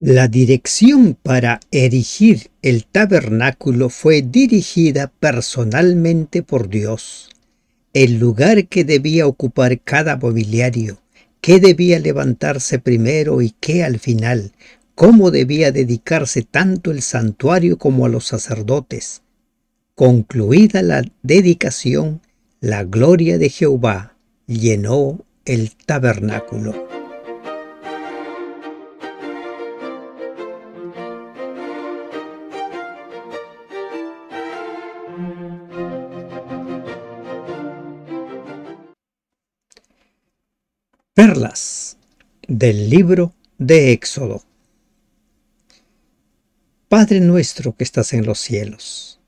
La dirección para erigir el tabernáculo fue dirigida personalmente por Dios. El lugar que debía ocupar cada mobiliario, qué debía levantarse primero y qué al final, cómo debía dedicarse tanto el santuario como a los sacerdotes. Concluida la dedicación, la gloria de Jehová llenó el tabernáculo. Perlas del libro de Éxodo. Padre nuestro que estás en los cielos,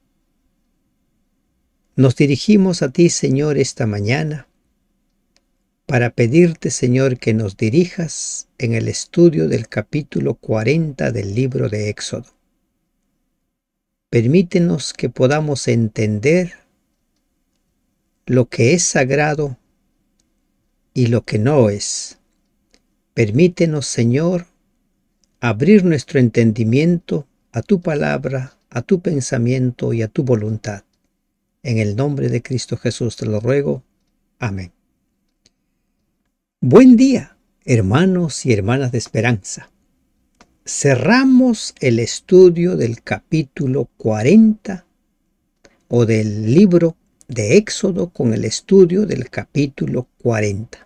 nos dirigimos a ti, Señor, esta mañana para pedirte, Señor, que nos dirijas en el estudio del capítulo 40 del libro de Éxodo. Permítenos que podamos entender lo que es sagrado y lo que no es. Permítenos, Señor, abrir nuestro entendimiento a tu palabra, a tu pensamiento y a tu voluntad. En el nombre de Cristo Jesús te lo ruego. Amén. Buen día, hermanos y hermanas de esperanza. Cerramos el estudio del capítulo 40 o del libro de Éxodo con el estudio del capítulo 40.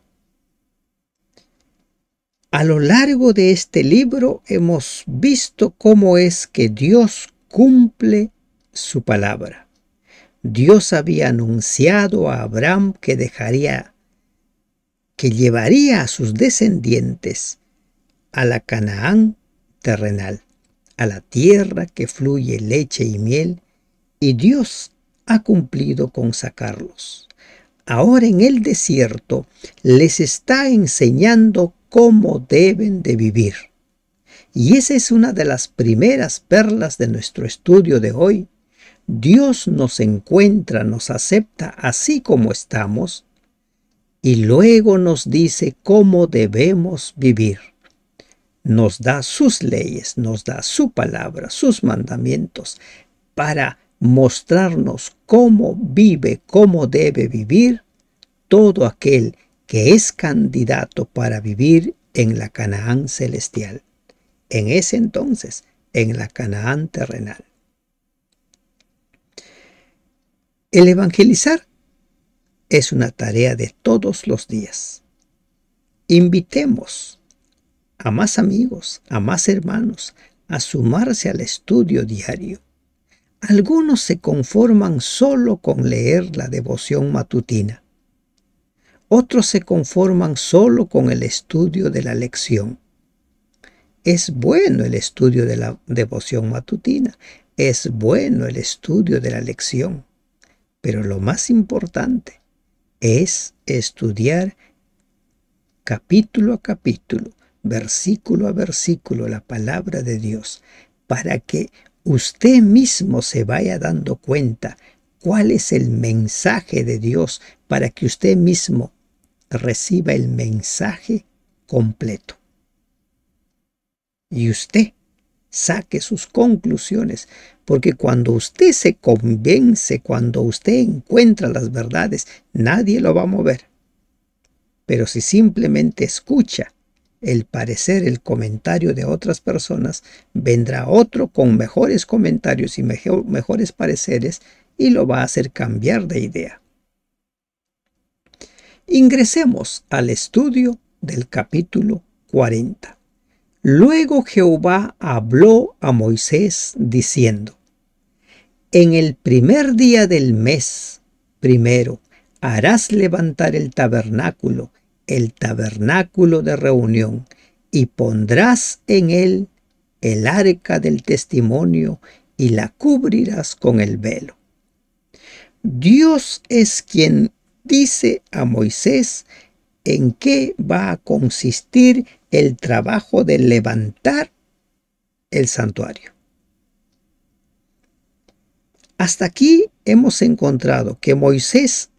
A lo largo de este libro hemos visto cómo es que Dios cumple su palabra. Dios había anunciado a Abraham que llevaría a sus descendientes a la Canaán terrenal, a la tierra que fluye leche y miel, y Dios ha cumplido con sacarlos. Ahora en el desierto les está enseñando cómo deben de vivir. Y esa es una de las primeras perlas de nuestro estudio de hoy. Dios nos encuentra, nos acepta así como estamos y luego nos dice cómo debemos vivir. Nos da sus leyes, nos da su palabra, sus mandamientos para mostrarnos cómo vive, cómo debe vivir todo aquel que es candidato para vivir en la Canaán celestial. En ese entonces, en la Canaán terrenal. El evangelizar es una tarea de todos los días. Invitemos a más amigos, a más hermanos, a sumarse al estudio diario. Algunos se conforman solo con leer la devoción matutina. Otros se conforman solo con el estudio de la lección. Es bueno el estudio de la devoción matutina, es bueno el estudio de la lección, pero lo más importante es estudiar capítulo a capítulo, versículo a versículo, la palabra de Dios, para que usted mismo se vaya dando cuenta cuál es el mensaje de Dios, para que usted mismo reciba el mensaje completo. Y usted saque sus conclusiones, porque cuando usted se convence, cuando usted encuentra las verdades, nadie lo va a mover. Pero si simplemente escucha el parecer, el comentario de otras personas, vendrá otro con mejores comentarios y mejores pareceres y lo va a hacer cambiar de idea. Ingresemos al estudio del capítulo 40. Luego Jehová habló a Moisés diciendo: En el primer día del mes primero harás levantar el tabernáculo de reunión, y pondrás en él el arca del testimonio y la cubrirás con el velo. Dios es quien dice a Moisés en qué va a consistir el trabajo de levantar el santuario. Hasta aquí hemos encontrado que Moisés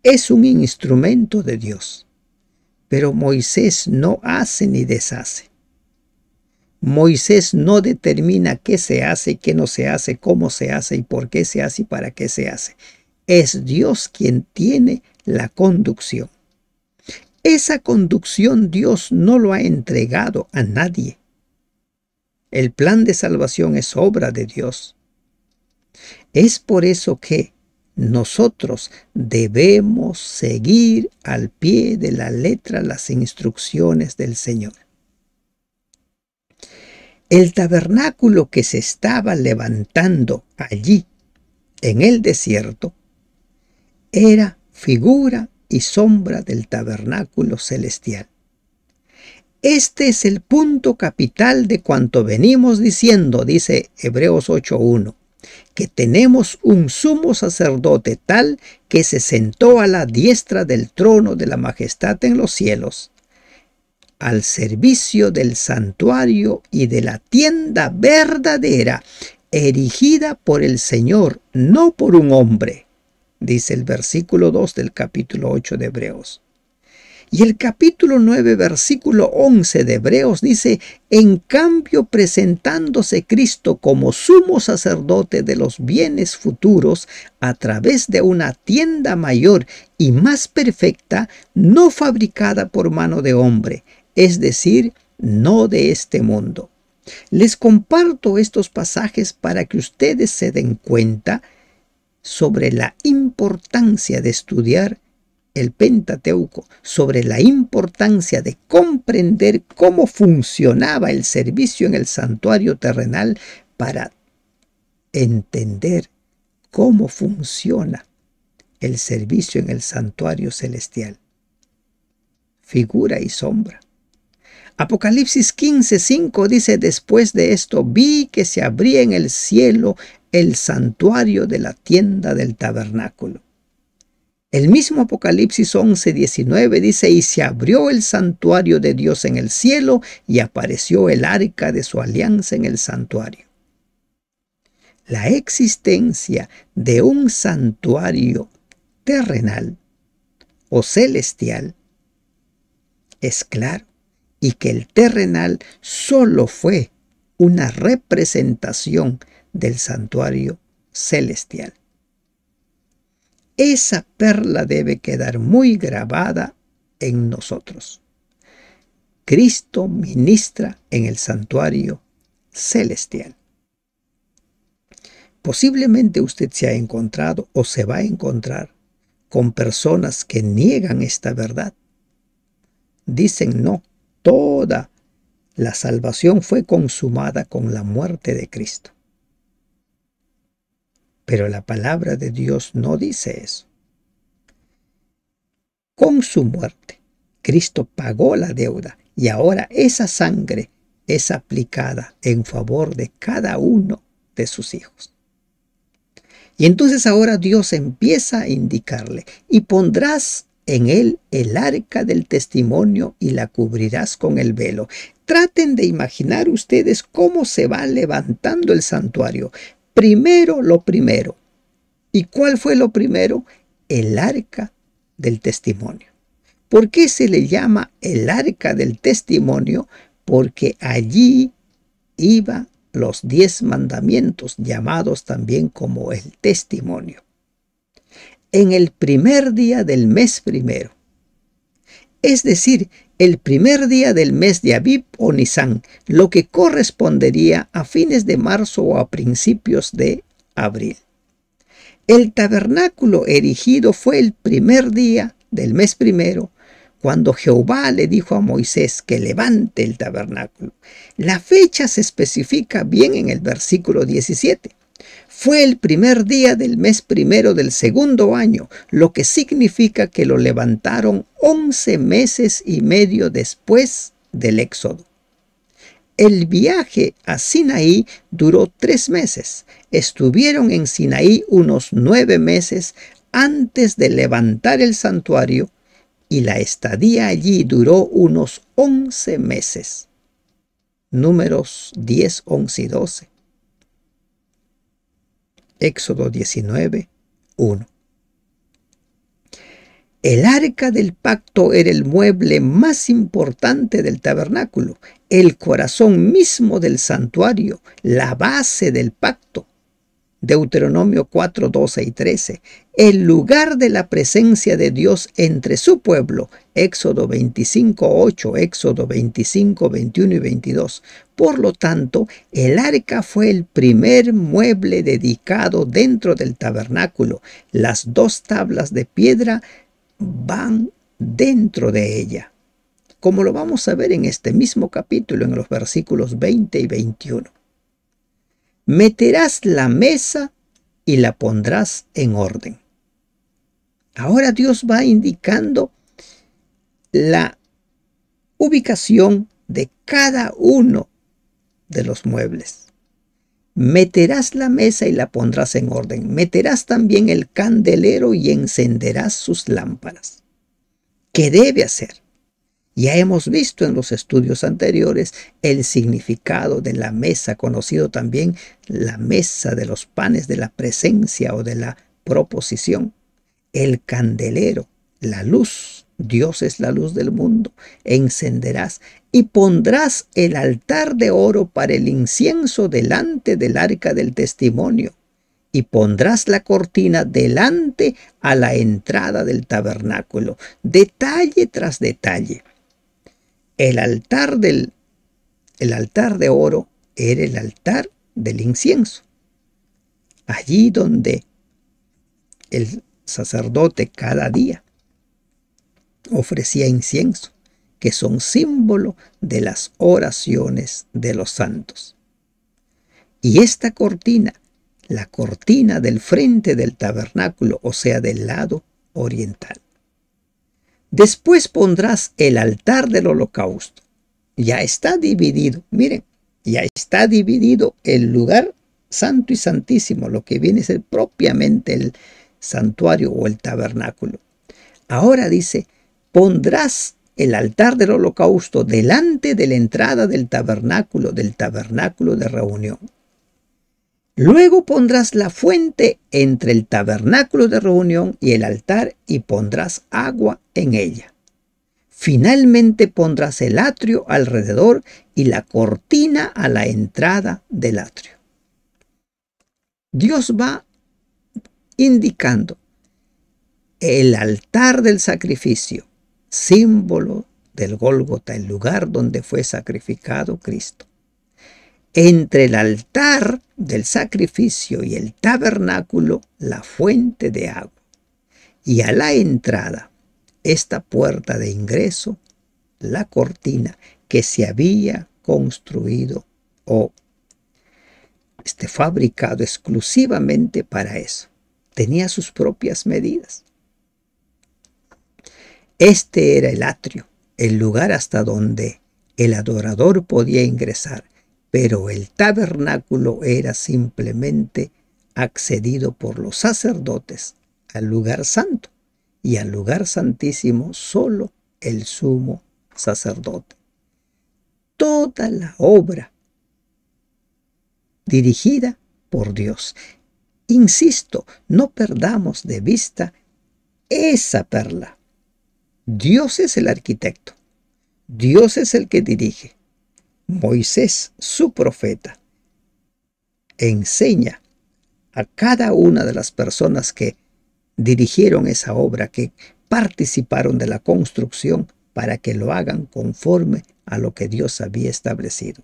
es un instrumento de Dios, pero Moisés no hace ni deshace. Moisés no determina qué se hace y qué no se hace, cómo se hace y por qué se hace y para qué se hace. Es Dios quien tiene la conducción. Esa conducción Dios no lo ha entregado a nadie. El plan de salvación es obra de Dios. Es por eso que nosotros debemos seguir al pie de la letra las instrucciones del Señor. El tabernáculo que se estaba levantando allí en el desierto era figura y sombra del tabernáculo celestial. Este es el punto capital de cuanto venimos diciendo, dice Hebreos 8:1, que tenemos un sumo sacerdote tal que se sentó a la diestra del trono de la majestad en los cielos, al servicio del santuario y de la tienda verdadera, erigida por el Señor, no por un hombre, dice el versículo 2 del capítulo 8 de Hebreos. Y el capítulo 9, versículo 11 de Hebreos dice: en cambio, presentándose Cristo como sumo sacerdote de los bienes futuros a través de una tienda mayor y más perfecta, no fabricada por mano de hombre, es decir, no de este mundo. Les comparto estos pasajes para que ustedes se den cuenta sobre la importancia de estudiar el Pentateuco, sobre la importancia de comprender cómo funcionaba el servicio en el santuario terrenal para entender cómo funciona el servicio en el santuario celestial. Figura y sombra. Apocalipsis 15:5 dice: después de esto vi que se abría en el cielo el santuario de la tienda del tabernáculo. El mismo Apocalipsis 11:19 dice: y se abrió el santuario de Dios en el cielo y apareció el arca de su alianza en el santuario. La existencia de un santuario terrenal o celestial es claro, y que el terrenal solo fue una representación del santuario celestial. Esa perla debe quedar muy grabada en nosotros. Cristo ministra en el santuario celestial. Posiblemente usted se ha encontrado o se va a encontrar con personas que niegan esta verdad. Dicen: no, toda la salvación fue consumada con la muerte de Cristo. Pero la palabra de Dios no dice eso. Con su muerte, Cristo pagó la deuda y ahora esa sangre es aplicada en favor de cada uno de sus hijos. Y entonces ahora Dios empieza a indicarle: y pondrás en él el arca del testimonio y la cubrirás con el velo. Traten de imaginar ustedes cómo se va levantando el santuario. Primero lo primero. ¿Y cuál fue lo primero? El arca del testimonio. ¿Por qué se le llama el arca del testimonio? Porque allí iban los 10 mandamientos, llamados también como el testimonio. En el primer día del mes primero, es decir, el primer día del mes de Abib o Nisán, lo que correspondería a fines de marzo o a principios de abril. El tabernáculo erigido fue el primer día del mes primero, cuando Jehová le dijo a Moisés que levante el tabernáculo. La fecha se especifica bien en el versículo 17. Fue el primer día del mes primero del segundo año, lo que significa que lo levantaron 11 meses y medio después del Éxodo. El viaje a Sinaí duró 3 meses. Estuvieron en Sinaí unos 9 meses antes de levantar el santuario, y la estadía allí duró unos 11 meses. Números 10, 11 y 12. Éxodo 19, 1. El arca del pacto era el mueble más importante del tabernáculo, el corazón mismo del santuario, la base del pacto. Deuteronomio 4, 12 y 13. El lugar de la presencia de Dios entre su pueblo. Éxodo 25, 8, Éxodo 25, 21 y 22. Por lo tanto, el arca fue el primer mueble dedicado dentro del tabernáculo. Las 2 tablas de piedra van dentro de ella, como lo vamos a ver en este mismo capítulo, en los versículos 20 y 21. Meterás la mesa y la pondrás en orden. Ahora Dios va indicando la ubicación de cada uno de los muebles. Meterás la mesa y la pondrás en orden. Meterás también el candelero y encenderás sus lámparas. ¿Qué debe hacer? Ya hemos visto en los estudios anteriores el significado de la mesa, conocido también la mesa de los panes de la presencia o de la proposición. El candelero, la luz, Dios es la luz del mundo, encenderás y pondrás el altar de oro para el incienso delante del arca del testimonio. Y pondrás la cortina delante a la entrada del tabernáculo, detalle tras detalle. El altar de oro era el altar del incienso. Allí donde el sacerdote cada día ofrecía incienso, que son símbolo de las oraciones de los santos. Y esta cortina, la cortina del frente del tabernáculo, o sea, del lado oriental. Después pondrás el altar del holocausto. Ya está dividido, miren, ya está dividido el lugar santo y santísimo, lo que viene a ser propiamente el santuario o el tabernáculo. Ahora dice, pondrás el altar del holocausto delante de la entrada del tabernáculo de reunión. Luego pondrás la fuente entre el tabernáculo de reunión y el altar y pondrás agua en ella. Finalmente pondrás el atrio alrededor y la cortina a la entrada del atrio. Dios va indicando el altar del sacrificio, símbolo del Gólgota, el lugar donde fue sacrificado Cristo. Entre el altar del sacrificio y el tabernáculo, la fuente de agua. Y a la entrada, esta puerta de ingreso, la cortina que se había construido o fabricado exclusivamente para eso. Tenía sus propias medidas. Este era el atrio, el lugar hasta donde el adorador podía ingresar, pero el tabernáculo era simplemente accedido por los sacerdotes al lugar santo, y al lugar santísimo solo el sumo sacerdote. Toda la obra dirigida por Dios. Insisto, no perdamos de vista esa perla. Dios es el arquitecto. Dios es el que dirige. Moisés, su profeta, enseña a cada una de las personas que dirigieron esa obra, que participaron de la construcción, para que lo hagan conforme a lo que Dios había establecido.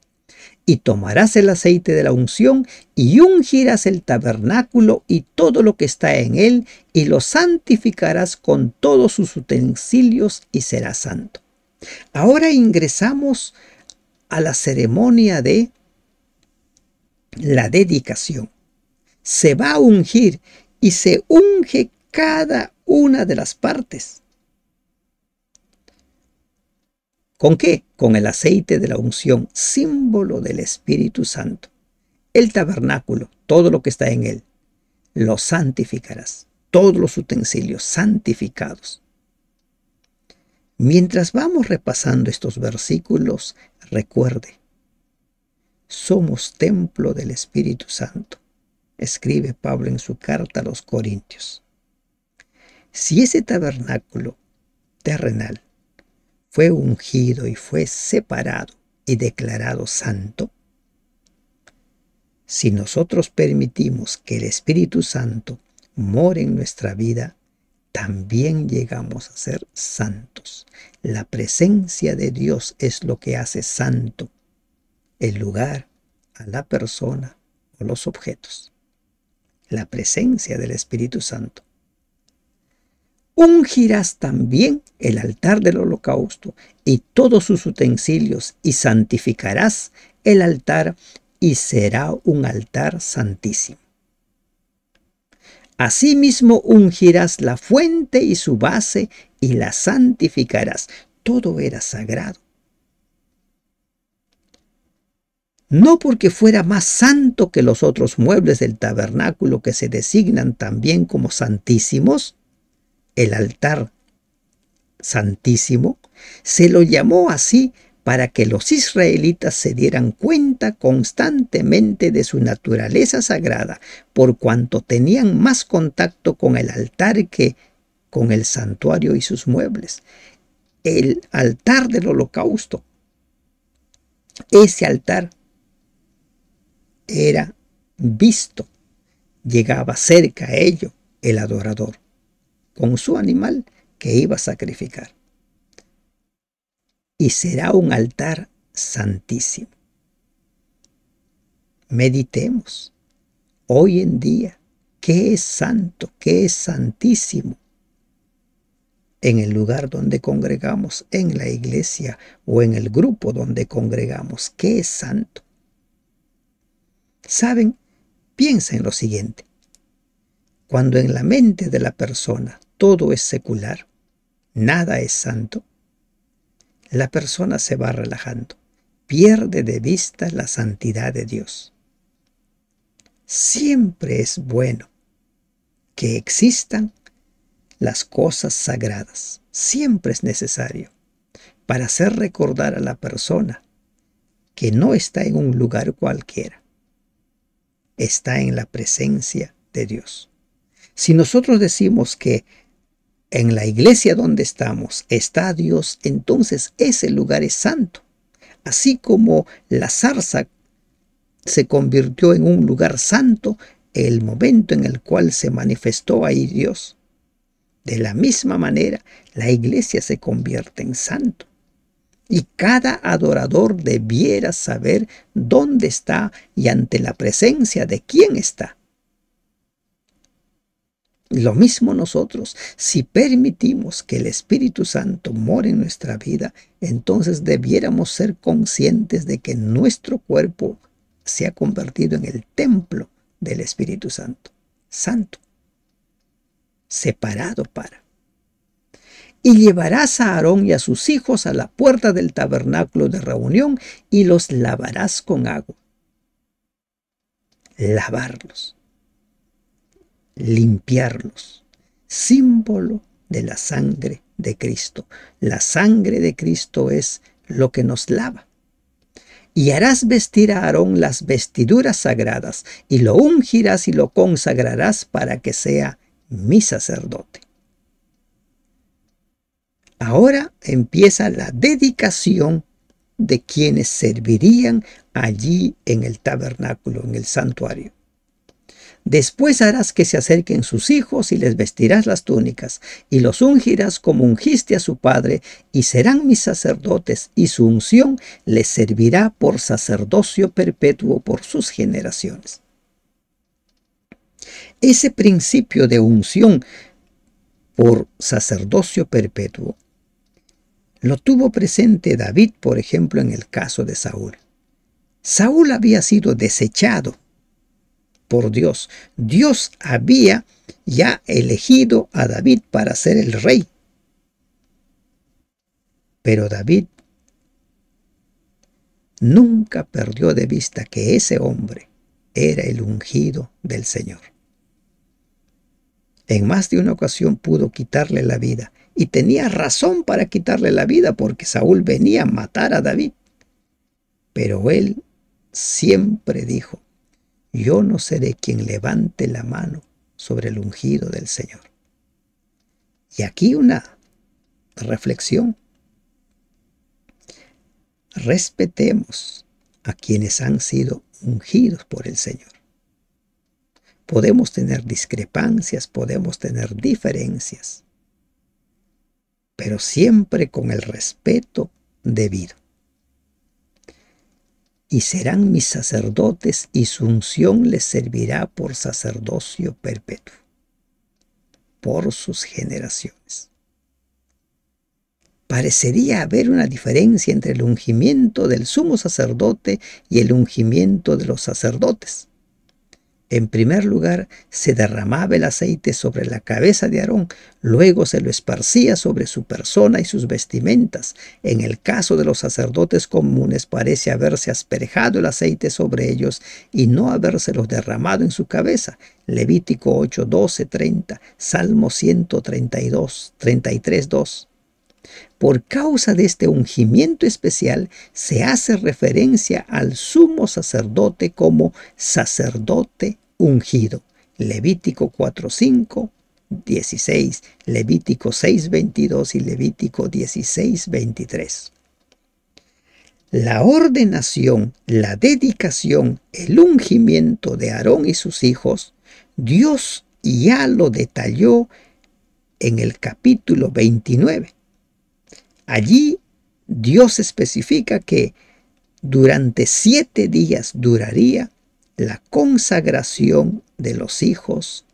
Y tomarás el aceite de la unción y ungirás el tabernáculo y todo lo que está en él, y lo santificarás con todos sus utensilios y será santo. Ahora ingresamos a la ceremonia de la dedicación. Se va a ungir y se unge cada una de las partes. ¿Con qué? Con el aceite de la unción, símbolo del Espíritu Santo. El tabernáculo, todo lo que está en él, lo santificarás. Todos los utensilios santificados. Mientras vamos repasando estos versículos, recuerde, somos templo del Espíritu Santo, escribe Pablo en su carta a los Corintios. Si ese tabernáculo terrenal fue ungido y fue separado y declarado santo, si nosotros permitimos que el Espíritu Santo more en nuestra vida, también llegamos a ser santos. La presencia de Dios es lo que hace santo el lugar, a la persona o los objetos. La presencia del Espíritu Santo. Ungirás también el altar del holocausto y todos sus utensilios, y santificarás el altar, y será un altar santísimo. Asimismo ungirás la fuente y su base, y la santificarás. Todo era sagrado. No porque fuera más santo que los otros muebles del tabernáculo, que se designan también como santísimos, el altar santísimo se lo llamó así para que los israelitas se dieran cuenta constantemente de su naturaleza sagrada, por cuanto tenían más contacto con el altar que con el santuario y sus muebles. El altar del holocausto, ese altar era visto, llegaba cerca a ello el adorador con su animal que iba a sacrificar. Y será un altar santísimo. Meditemos hoy en día qué es santo, qué es santísimo en el lugar donde congregamos, en la iglesia o en el grupo donde congregamos. ¿Qué es santo? ¿Saben? Piensa en lo siguiente. Cuando en la mente de la persona todo es secular, nada es santo, la persona se va relajando, pierde de vista la santidad de Dios. Siempre es bueno que existan las cosas sagradas, siempre es necesario para hacer recordar a la persona que no está en un lugar cualquiera, está en la presencia de Dios. Si nosotros decimos que en la iglesia donde estamos está Dios, entonces ese lugar es santo. Así como la zarza se convirtió en un lugar santo el momento en el cual se manifestó ahí Dios. De la misma manera, la iglesia se convierte en santo. Y cada adorador debiera saber dónde está y ante la presencia de quién está. Lo mismo nosotros, si permitimos que el Espíritu Santo more en nuestra vida, entonces debiéramos ser conscientes de que nuestro cuerpo se ha convertido en el templo del Espíritu Santo, santo, separado para. Y llevarás a Aarón y a sus hijos a la puerta del tabernáculo de reunión y los lavarás con agua. Lavarlos. Limpiarlos, símbolo de la sangre de Cristo. La sangre de Cristo es lo que nos lava. Y harás vestir a Aarón las vestiduras sagradas, y lo ungirás y lo consagrarás para que sea mi sacerdote. Ahora empieza la dedicación de quienes servirían allí en el tabernáculo, en el santuario. Después harás que se acerquen sus hijos y les vestirás las túnicas y los ungirás como ungiste a su padre, y serán mis sacerdotes, y su unción les servirá por sacerdocio perpetuo por sus generaciones. Ese principio de unción por sacerdocio perpetuo lo tuvo presente David, por ejemplo, en el caso de Saúl. Saúl había sido desechado por Dios. Dios había ya elegido a David para ser el rey. Pero David nunca perdió de vista que ese hombre era el ungido del Señor. En más de una ocasión pudo quitarle la vida, y tenía razón para quitarle la vida porque Saúl venía a matar a David. Pero él siempre dijo: yo no seré quien levante la mano sobre el ungido del Señor. Y aquí una reflexión. Respetemos a quienes han sido ungidos por el Señor. Podemos tener discrepancias, podemos tener diferencias, pero siempre con el respeto debido. Y serán mis sacerdotes, y su unción les servirá por sacerdocio perpetuo, por sus generaciones. Parecería haber una diferencia entre el ungimiento del sumo sacerdote y el ungimiento de los sacerdotes. En primer lugar, se derramaba el aceite sobre la cabeza de Aarón, luego se lo esparcía sobre su persona y sus vestimentas. En el caso de los sacerdotes comunes parece haberse asperjado el aceite sobre ellos y no habérselos derramado en su cabeza. Levítico 8, 12, 30, Salmo 132, 33, 2. Por causa de este ungimiento especial, se hace referencia al sumo sacerdote como sacerdote ungido. Levítico 4:5, 16, Levítico 6:22 y Levítico 16:23. La ordenación, la dedicación, el ungimiento de Aarón y sus hijos, Dios ya lo detalló en el capítulo 29. Allí Dios especifica que durante 7 días duraría la consagración de los hijos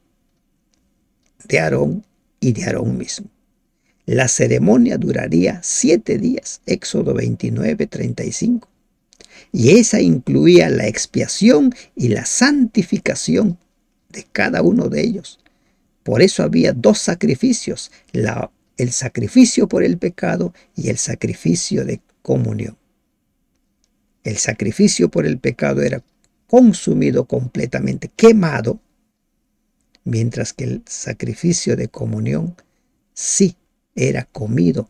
de Aarón y de Aarón mismo. La ceremonia duraría 7 días, Éxodo 29, 35. Y esa incluía la expiación y la santificación de cada uno de ellos. Por eso había 2 sacrificios, el sacrificio por el pecado y el sacrificio de comunión. El sacrificio por el pecado era consumido completamente, quemado, mientras que el sacrificio de comunión sí era comido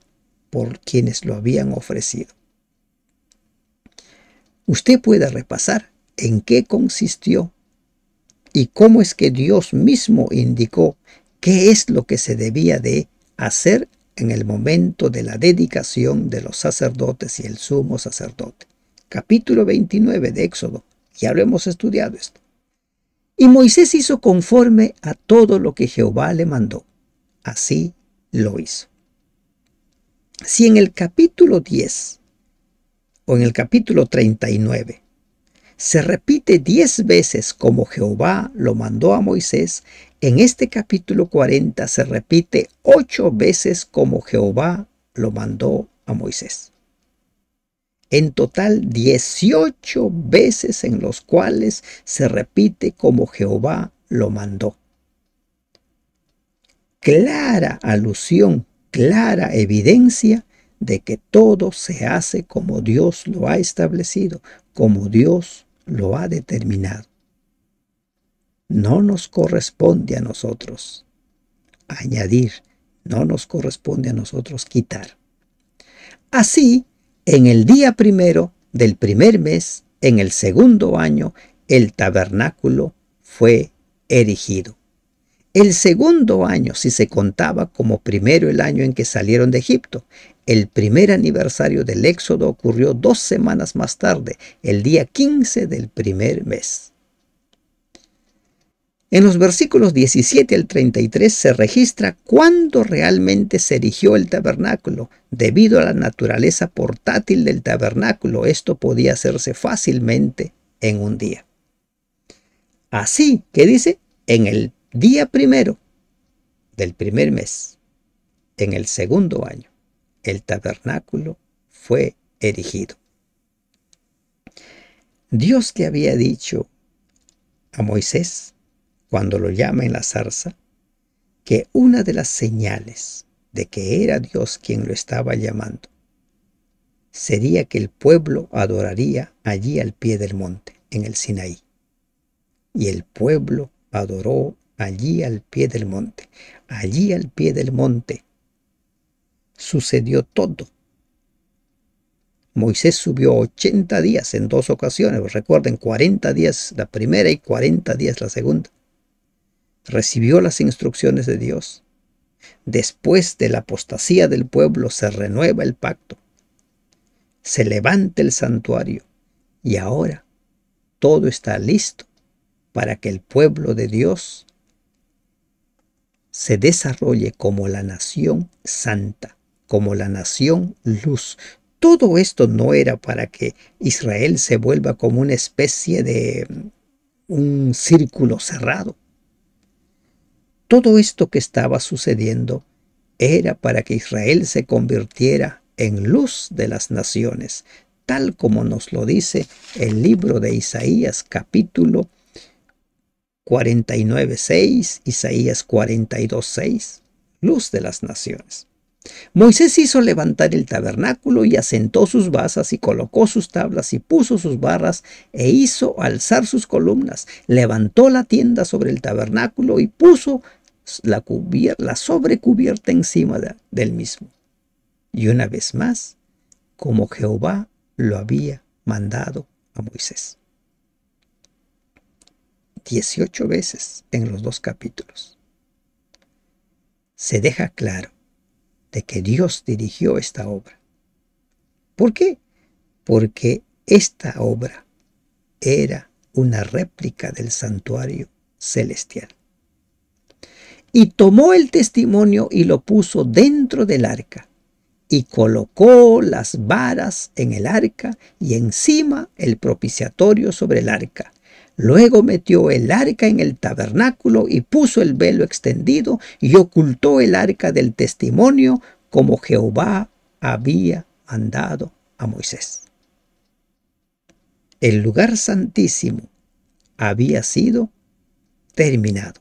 por quienes lo habían ofrecido. Usted puede repasar en qué consistió y cómo es que Dios mismo indicó qué es lo que se debía de hacer en el momento de la dedicación de los sacerdotes y el sumo sacerdote. Capítulo 29 de Éxodo, ya lo hemos estudiado esto. Y Moisés hizo conforme a todo lo que Jehová le mandó. Así lo hizo. Si en el capítulo 10 o en el capítulo 39 se repite 10 veces como Jehová lo mandó a Moisés, en este capítulo 40 se repite 8 veces como Jehová lo mandó a Moisés. En total 18 veces en los cuales se repite como Jehová lo mandó. Clara alusión, clara evidencia de que todo se hace como Dios lo ha establecido, como Dios lo ha determinado. No nos corresponde a nosotros añadir, no nos corresponde a nosotros quitar. Así, en el día primero del primer mes, en el segundo año, el tabernáculo fue erigido. El segundo año, si se contaba como primero el año en que salieron de Egipto, el primer aniversario del Éxodo ocurrió 2 semanas más tarde, el día 15 del primer mes. En los versículos 17 al 33 se registra cuándo realmente se erigió el tabernáculo. Debido a la naturaleza portátil del tabernáculo, esto podía hacerse fácilmente en un día. Así que dice, en el día primero del primer mes, en el segundo año, el tabernáculo fue erigido. Dios le había dicho a Moisés, cuando lo llama en la zarza, que una de las señales de que era Dios quien lo estaba llamando sería que el pueblo adoraría allí al pie del monte, en el Sinaí. Y el pueblo adoró allí al pie del monte. Allí al pie del monte sucedió todo. Moisés subió 80 días en 2 ocasiones. Recuerden, 40 días la primera y 40 días la segunda. Recibió las instrucciones de Dios. Después de la apostasía del pueblo se renueva el pacto, se levanta el santuario y ahora todo está listo para que el pueblo de Dios se desarrolle como la nación santa, como la nación luz. Todo esto no era para que Israel se vuelva como una especie de un círculo cerrado. Todo esto que estaba sucediendo era para que Israel se convirtiera en luz de las naciones, tal como nos lo dice el libro de Isaías capítulo 49:6, Isaías 42:6, luz de las naciones. Moisés hizo levantar el tabernáculo y asentó sus basas y colocó sus tablas y puso sus barras e hizo alzar sus columnas. Levantó la tienda sobre el tabernáculo y puso la sobrecubierta encima del mismo. Y una vez más, como Jehová lo había mandado a Moisés. 18 veces en los 2 capítulos. Se deja claro de que Dios dirigió esta obra. ¿Por qué? Porque esta obra era una réplica del santuario celestial. Y tomó el testimonio y lo puso dentro del arca, y colocó las varas en el arca y encima el propiciatorio sobre el arca. Luego metió el arca en el tabernáculo y puso el velo extendido y ocultó el arca del testimonio como Jehová había mandado a Moisés. El lugar santísimo había sido terminado.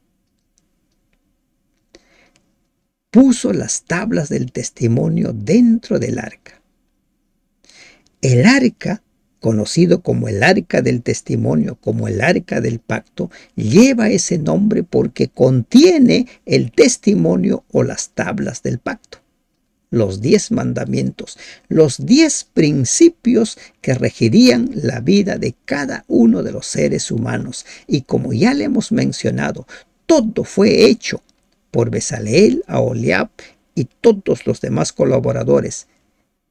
Puso las tablas del testimonio dentro del arca. El arca, conocido como el arca del testimonio, como el arca del pacto, lleva ese nombre porque contiene el testimonio o las tablas del pacto. Los 10 mandamientos, los 10 principios que regirían la vida de cada uno de los seres humanos. Y como ya le hemos mencionado, todo fue hecho por Bezaleel, Aholiab y todos los demás colaboradores.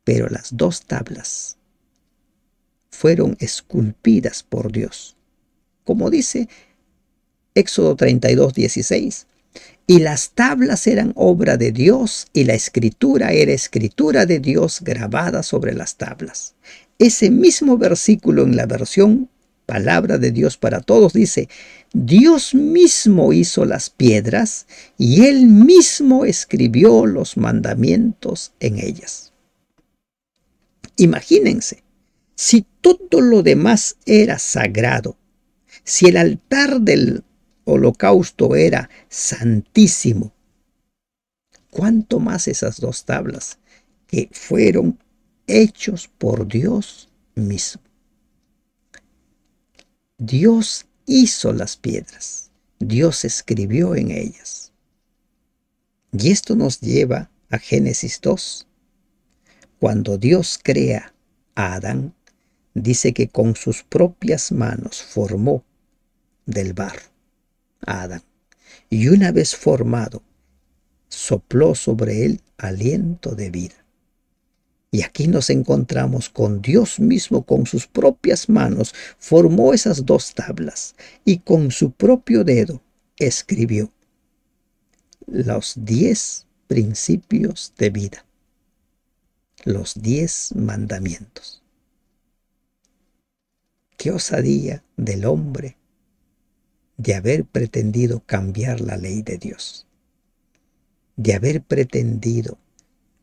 Pero las 2 tablas fueron esculpidas por Dios. Como dice Éxodo 32:16. Y las tablas eran obra de Dios y la escritura era escritura de Dios grabada sobre las tablas. Ese mismo versículo en la versión Palabra de Dios para Todos dice: Dios mismo hizo las piedras y Él mismo escribió los mandamientos en ellas. Imagínense, si todo lo demás era sagrado, si el altar del holocausto era santísimo, ¿cuánto más esas 2 tablas que fueron hechos por Dios mismo? Dios hizo las piedras, Dios escribió en ellas. Y esto nos lleva a Génesis 2. Cuando Dios crea a Adán, dice que con sus propias manos formó del barro a Adán. Y una vez formado, sopló sobre él aliento de vida. Y aquí nos encontramos con Dios mismo, con sus propias manos, formó esas 2 tablas y con su propio dedo escribió los 10 principios de vida, los 10 mandamientos. Qué osadía del hombre de haber pretendido cambiar la ley de Dios, de haber pretendido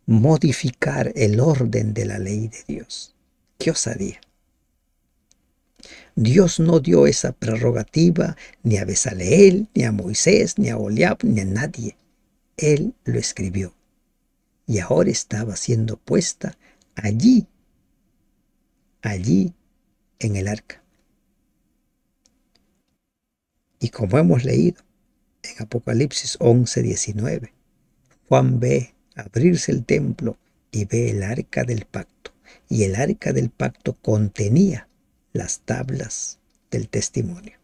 modificar el orden de la ley de Dios. ¡Qué osadía! Dios no dio esa prerrogativa ni a Bezaleel, ni a Moisés, ni a Aholiab, ni a nadie. Él lo escribió. Y ahora estaba siendo puesta allí en el arca. Y como hemos leído en Apocalipsis 11:19, Juan ve abrirse el templo y ve el arca del pacto. Y el arca del pacto contenía las tablas del testimonio.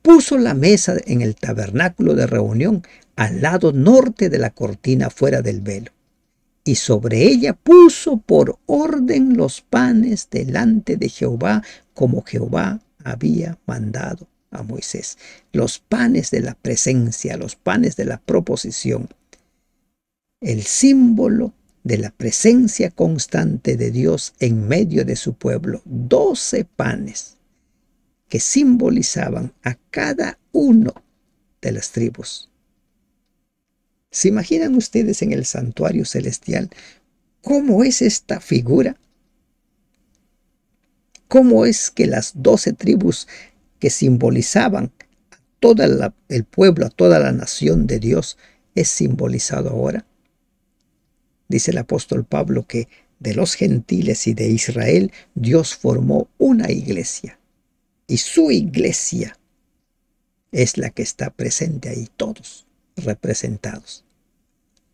Puso la mesa en el tabernáculo de reunión al lado norte de la cortina fuera del velo, y sobre ella puso por orden los panes delante de Jehová, como Jehová había mandado a Moisés. Los panes de la presencia, los panes de la proposición, el símbolo de la presencia constante de Dios en medio de su pueblo. 12 panes que simbolizaban a cada uno de las tribus. ¿Se imaginan ustedes en el santuario celestial cómo es esta figura? ¿Cómo es que las 12 tribus que simbolizaban a todo el pueblo, a toda la nación de Dios, es simbolizado ahora? Dice el apóstol Pablo que de los gentiles y de Israel Dios formó una iglesia. Y su iglesia es la que está presente ahí, todos representados,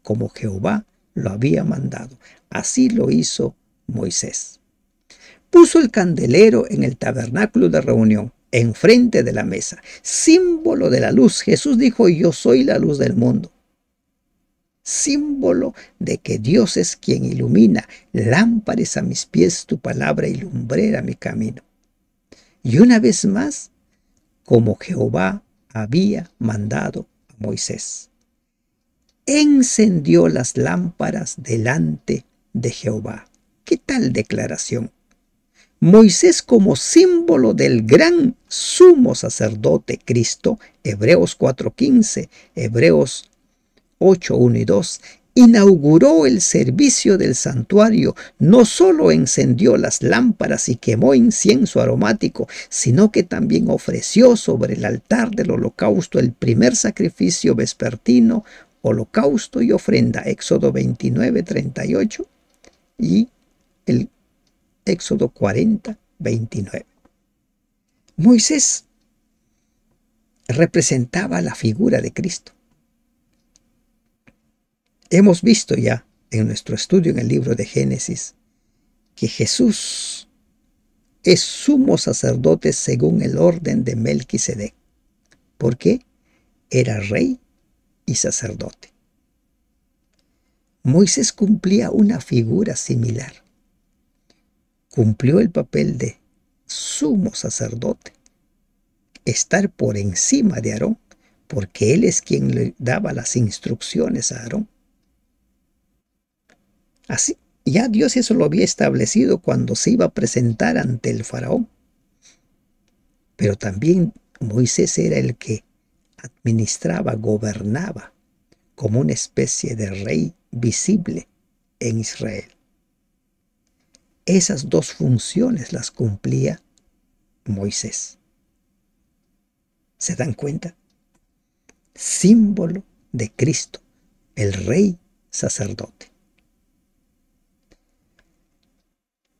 como Jehová lo había mandado. Así lo hizo Moisés. Puso el candelero en el tabernáculo de reunión, enfrente de la mesa, símbolo de la luz. Jesús dijo: yo soy la luz del mundo. Símbolo de que Dios es quien ilumina. Lámpara es a mis pies tu palabra y lumbrera mi camino. Y una vez más, como Jehová había mandado a Moisés, encendió las lámparas delante de Jehová. ¿Qué tal declaración? Moisés, como símbolo del gran sumo sacerdote Cristo, Hebreos 4:15, Hebreos 8:1 y 2, inauguró el servicio del santuario. No solo encendió las lámparas y quemó incienso aromático, sino que también ofreció sobre el altar del holocausto el primer sacrificio vespertino, holocausto y ofrenda, Éxodo 29:38 y el Éxodo 40:29. Moisés representaba la figura de Cristo. Hemos visto ya en nuestro estudio en el libro de Génesis que Jesús es sumo sacerdote según el orden de Melquisedec. ¿Por qué? Era rey y sacerdote. Moisés cumplía una figura similar. Cumplió el papel de sumo sacerdote, estar por encima de Aarón, porque él es quien le daba las instrucciones a Aarón. Así, ya Dios eso lo había establecido cuando se iba a presentar ante el faraón. Pero también Moisés era el que administraba, gobernaba como una especie de rey visible en Israel. Esas dos funciones las cumplía Moisés. ¿Se dan cuenta? Símbolo de Cristo, el rey sacerdote.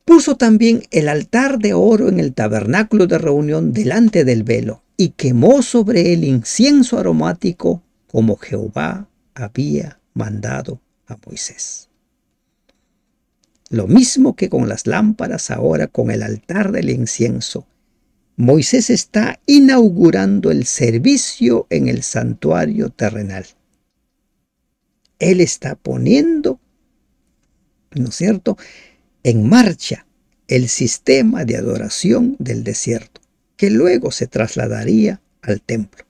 Puso también el altar de oro en el tabernáculo de reunión delante del velo y quemó sobre él incienso aromático como Jehová había mandado a Moisés. Lo mismo que con las lámparas, ahora con el altar del incienso, Moisés está inaugurando el servicio en el santuario terrenal. Él está poniendo, ¿no es cierto?, en marcha el sistema de adoración del desierto, que luego se trasladaría al templo.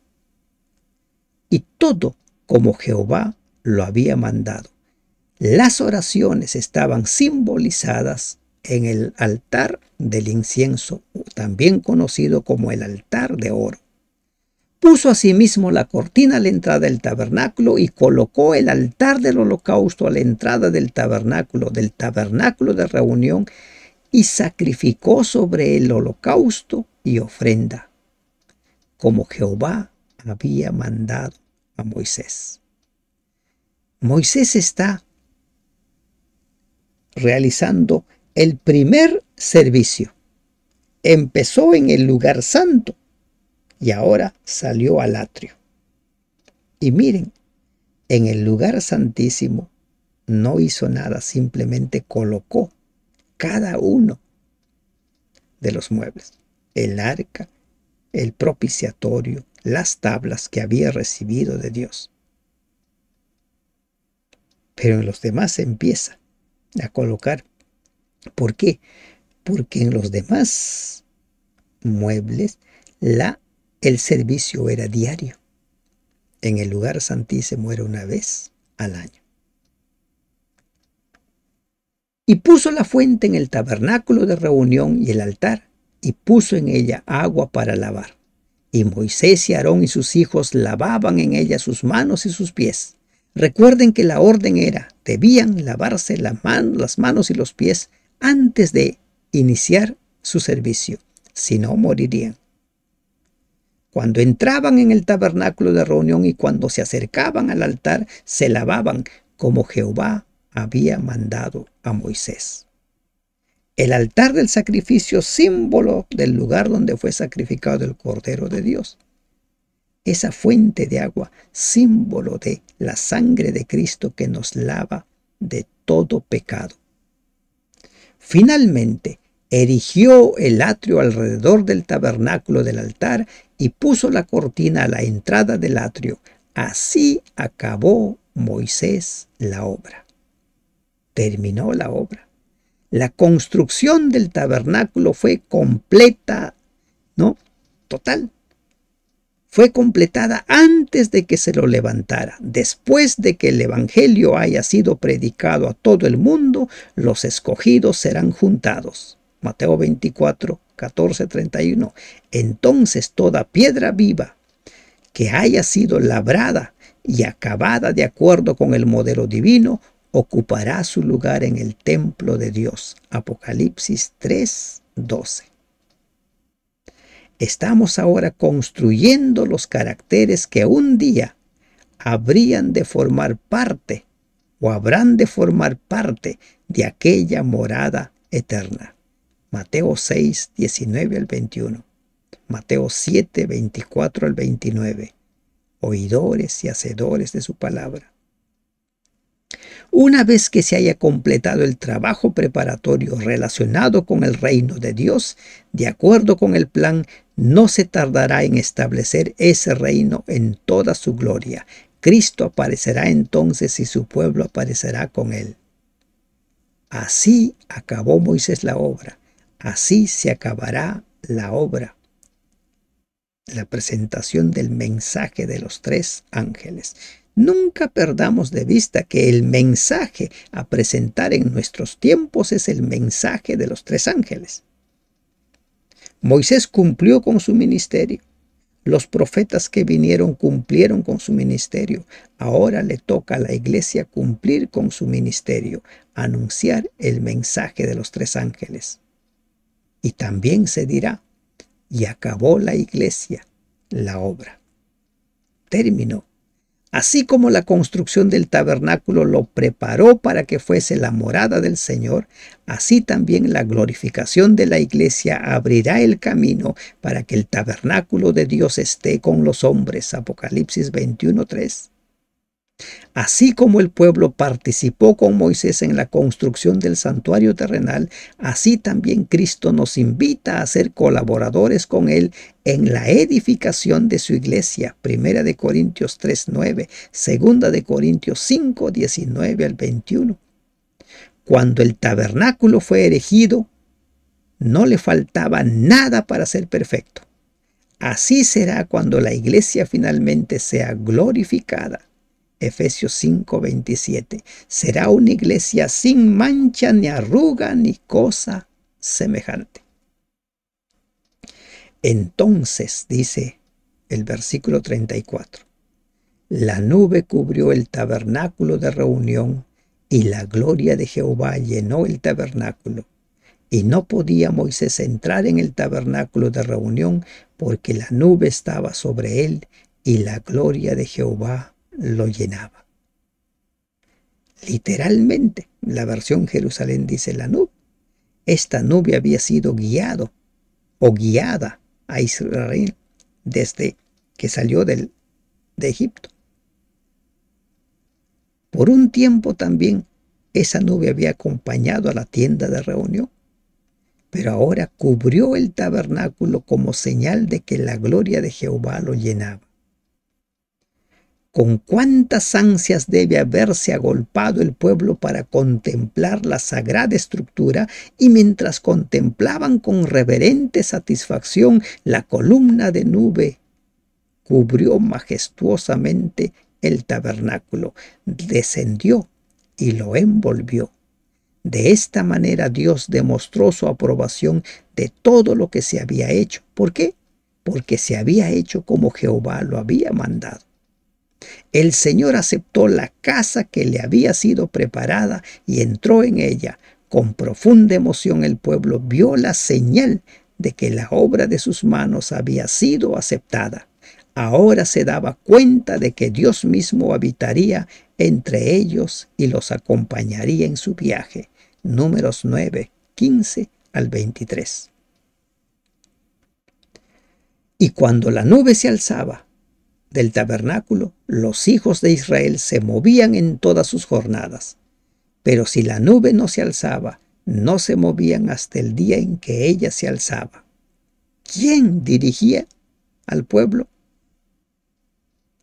Y todo como Jehová lo había mandado. Las oraciones estaban simbolizadas en el altar del incienso, también conocido como el altar de oro. Puso asimismo la cortina a la entrada del tabernáculo y colocó el altar del holocausto a la entrada del tabernáculo de reunión, y sacrificó sobre el holocausto y ofrenda, como Jehová había mandado a Moisés. Moisés está realizando el primer servicio. Empezó en el lugar santo y ahora salió al atrio. Y miren, en el lugar santísimo no hizo nada, simplemente colocó cada uno de los muebles: el arca, el propiciatorio, las tablas que había recibido de Dios. Pero en los demás se empieza a colocar. ¿Por qué? Porque en los demás muebles el servicio era diario. En el lugar santísimo era una vez al año. Y puso la fuente en el tabernáculo de reunión y el altar, y puso en ella agua para lavar. Y Moisés y Aarón y sus hijos lavaban en ella sus manos y sus pies. Recuerden que la orden era, debían lavarse las manos y los pies antes de iniciar su servicio, si no morirían. Cuando entraban en el tabernáculo de reunión y cuando se acercaban al altar, se lavaban como Jehová había mandado a Moisés. El altar del sacrificio, símbolo del lugar donde fue sacrificado el Cordero de Dios. Esa fuente de agua, símbolo de la sangre de Cristo que nos lava de todo pecado. Finalmente, erigió el atrio alrededor del tabernáculo del altar y puso la cortina a la entrada del atrio. Así acabó Moisés la obra. Terminó la obra. La construcción del tabernáculo fue completa, ¿no? Total. Fue completada antes de que se lo levantara. Después de que el evangelio haya sido predicado a todo el mundo, los escogidos serán juntados. Mateo 24, 14, 31. Entonces toda piedra viva que haya sido labrada y acabada de acuerdo con el modelo divino, ocupará su lugar en el templo de Dios. Apocalipsis 3, 12. Estamos ahora construyendo los caracteres que un día habrían de formar parte o habrán de formar parte de aquella morada eterna. Mateo 6, 19 al 21. Mateo 7, 24 al 29. Oidores y hacedores de su palabra. Una vez que se haya completado el trabajo preparatorio relacionado con el reino de Dios, de acuerdo con el plan, no se tardará en establecer ese reino en toda su gloria. Cristo aparecerá entonces y su pueblo aparecerá con él. Así acabó Moisés la obra. Así se acabará la obra. La presentación del mensaje de los tres ángeles. Nunca perdamos de vista que el mensaje a presentar en nuestros tiempos es el mensaje de los tres ángeles. Moisés cumplió con su ministerio. Los profetas que vinieron cumplieron con su ministerio. Ahora le toca a la iglesia cumplir con su ministerio, anunciar el mensaje de los tres ángeles. Y también se dirá, y acabó la iglesia la obra. Terminó. Así como la construcción del tabernáculo lo preparó para que fuese la morada del Señor, así también la glorificación de la iglesia abrirá el camino para que el tabernáculo de Dios esté con los hombres. Apocalipsis 21:3. Así como el pueblo participó con Moisés en la construcción del santuario terrenal, así también Cristo nos invita a ser colaboradores con Él en la edificación de su iglesia. 1 de Corintios 3:9, 2 de Corintios 5, 19 al 21. Cuando el tabernáculo fue erigido, no le faltaba nada para ser perfecto. Así será cuando la iglesia finalmente sea glorificada. Efesios 5:27. Será una iglesia sin mancha, ni arruga, ni cosa semejante. Entonces, dice el versículo 34, la nube cubrió el tabernáculo de reunión y la gloria de Jehová llenó el tabernáculo. Y no podía Moisés entrar en el tabernáculo de reunión porque la nube estaba sobre él y la gloria de Jehová lo llenaba. Literalmente, la versión Jerusalén dice la nube. Esta nube había sido guiada a Israel desde que salió de Egipto. Por un tiempo también esa nube había acompañado a la tienda de reunión. pero ahora cubrió el tabernáculo como señal de que la gloria de Jehová lo llenaba. Con cuántas ansias debe haberse agolpado el pueblo para contemplar la sagrada estructura, y mientras contemplaban con reverente satisfacción, la columna de nube cubrió majestuosamente el tabernáculo, descendió y lo envolvió. De esta manera Dios demostró su aprobación de todo lo que se había hecho. ¿Por qué? Porque se había hecho como Jehová lo había mandado. El Señor aceptó la casa que le había sido preparada y entró en ella. Con profunda emoción el pueblo vio la señal de que la obra de sus manos había sido aceptada. Ahora se daba cuenta de que Dios mismo habitaría entre ellos y los acompañaría en su viaje. Números 9, 15 al 23. Y cuando la nube se alzaba del tabernáculo, los hijos de Israel se movían en todas sus jornadas. Pero si la nube no se alzaba, no se movían hasta el día en que ella se alzaba. ¿Quién dirigía al pueblo?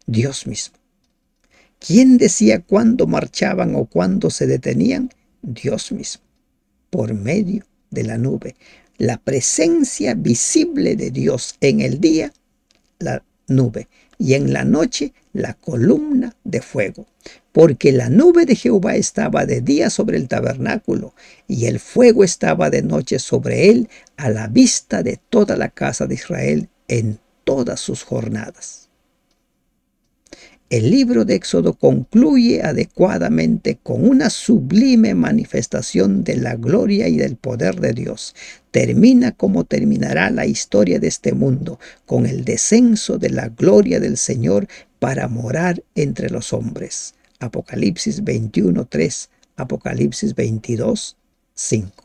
Dios mismo. ¿Quién decía cuándo marchaban o cuándo se detenían? Dios mismo, por medio de la nube. La presencia visible de Dios en el día, la nube, y en la noche la columna de fuego. Porque la nube de Jehová estaba de día sobre el tabernáculo, y el fuego estaba de noche sobre él, a la vista de toda la casa de Israel en todas sus jornadas. El libro de Éxodo concluye adecuadamente con una sublime manifestación de la gloria y del poder de Dios. Termina como terminará la historia de este mundo, con el descenso de la gloria del Señor para morar entre los hombres. Apocalipsis 21:3, Apocalipsis 22:5.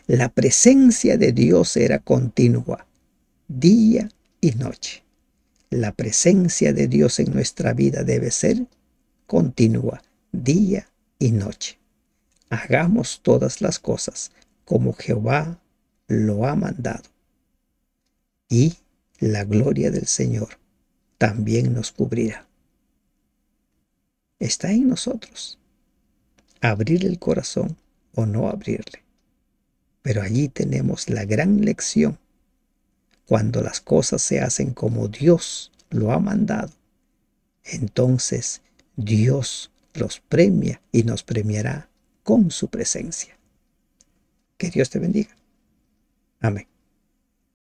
La presencia de Dios era continua, día y noche. La presencia de Dios en nuestra vida debe ser continua, día y noche. Hagamos todas las cosas como Jehová lo ha mandado. Y la gloria del Señor también nos cubrirá. Está en nosotros abrir el corazón o no abrirle. Pero allí tenemos la gran lección. Cuando las cosas se hacen como Dios lo ha mandado, entonces Dios los premia y nos premiará con su presencia. Que Dios te bendiga. Amén.